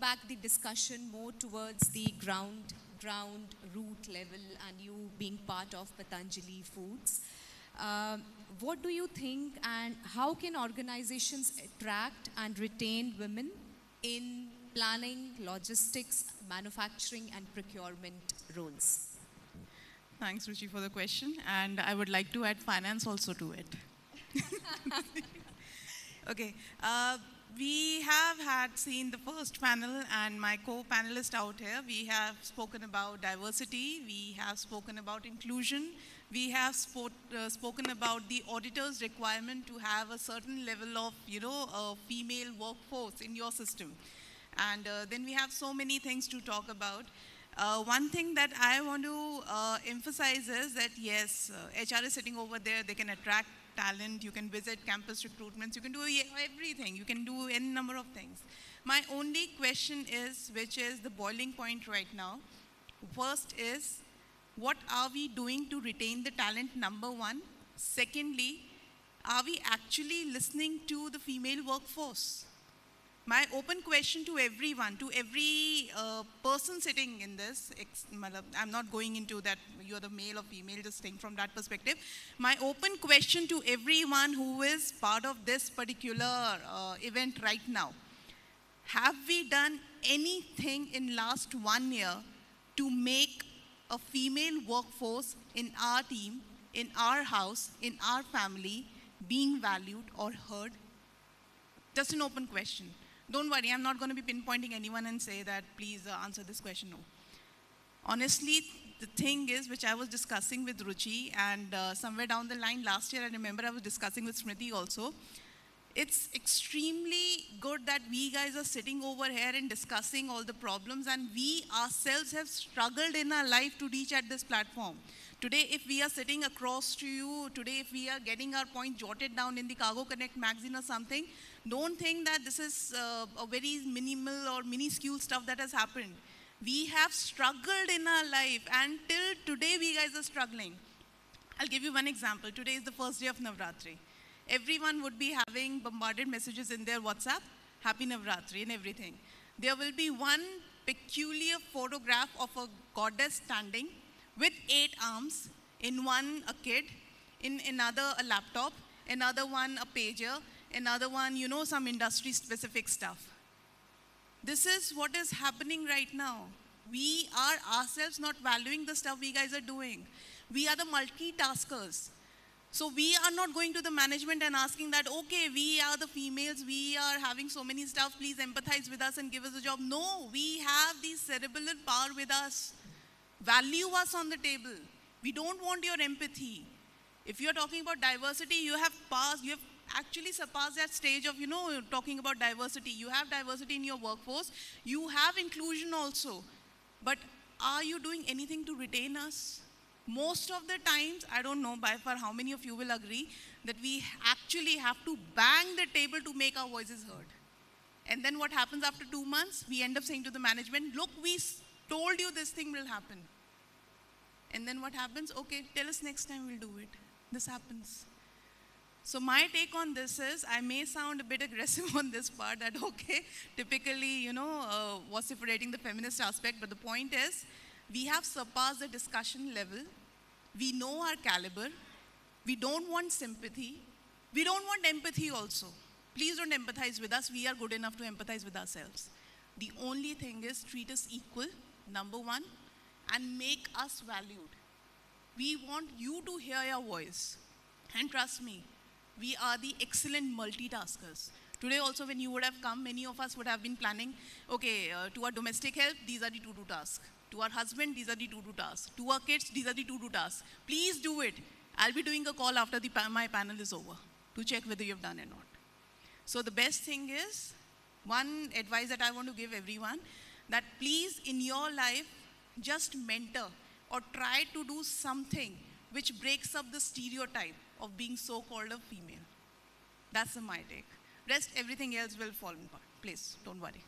back the discussion more towards the ground root level and you being part of Patanjali Foods. What do you think and how can organizations attract and retain women in planning, logistics, manufacturing and procurement roles? Thanks, Ruchi, for the question. And I would like to add finance also to it. Okay. We have had seen the first panel and my co-panelist out here. We have spoken about diversity. We have spoken about inclusion. We have spoken about the auditor's requirement to have a certain level of, a female workforce in your system. And then we have so many things to talk about. One thing that I want to emphasize is that yes, HR is sitting over there, they can attract talent, you can visit campus recruitments, you can do everything, you can do any number of things. My only question is, which is the boiling point right now, first is, what are we doing to retain the talent, number one? Secondly, are we actually listening to the female workforce? My open question to everyone, to every person sitting in this, I'm not going into that you're the male or female, just think from that perspective. My open question to everyone who is part of this particular event right now, have we done anything in last 1 year to make a female workforce in our team, in our house, in our family, being valued or heard? Just an open question. Don't worry, I'm not going to be pinpointing anyone and say that, please answer this question, no. Honestly, the thing is, which I was discussing with Ruchi, and somewhere down the line last year, I remember I was discussing with Smriti also, it's extremely good that we guys are sitting over here and discussing all the problems, and we ourselves have struggled in our life to reach at this platform. Today, if we are sitting across to you, today if we are getting our point jotted down in the Cargo Connect magazine or something, don't think that this is a very minimal or minuscule stuff that has happened. We have struggled in our life and till today we guys are struggling. I'll give you one example. Today is the first day of Navratri. Everyone would be having bombarded messages in their WhatsApp, Happy Navratri and everything. There will be one peculiar photograph of a goddess standing with 8 arms, in one a kid, in another a laptop, another one a pager, another one, some industry specific stuff. This is what is happening right now. We are ourselves not valuing the stuff we guys are doing. We are the multitaskers. So we are not going to the management and asking that, okay, we are the females, we are having so many stuff, please empathize with us and give us a job. No, we have the cerebral power with us. Value us on the table. We don't want your empathy. If you're talking about diversity, you have actually surpassed that stage of, talking about diversity. You have diversity in your workforce. You have inclusion also. But are you doing anything to retain us? Most of the times, I don't know by far how many of you will agree that we actually have to bang the table to make our voices heard. And then what happens after 2 months? We end up saying to the management, look, we told you this thing will happen. And then what happens? Okay, tell us next time we'll do it. This happens. So my take on this is, I may sound a bit aggressive on this part that, okay, typically, vociferating the feminist aspect, but the point is, we have surpassed the discussion level. We know our caliber. We don't want sympathy. We don't want empathy also. Please don't empathize with us. We are good enough to empathize with ourselves. The only thing is treat us equal, number one, and make us valued. We want you to hear your voice. And trust me, we are the excellent multitaskers. Today also when you would have come, many of us would have been planning, okay, to our domestic help, these are the to-do tasks. To our husband, these are the to-do tasks. To our kids, these are the to-do tasks. Please do it. I'll be doing a call after my panel is over to check whether you've done it or not. So the best thing is, one advice that I want to give everyone, that please in your life, just mentor or try to do something which breaks up the stereotype of being so-called a female. That's my take. Rest, everything else will fall in place. Don't worry.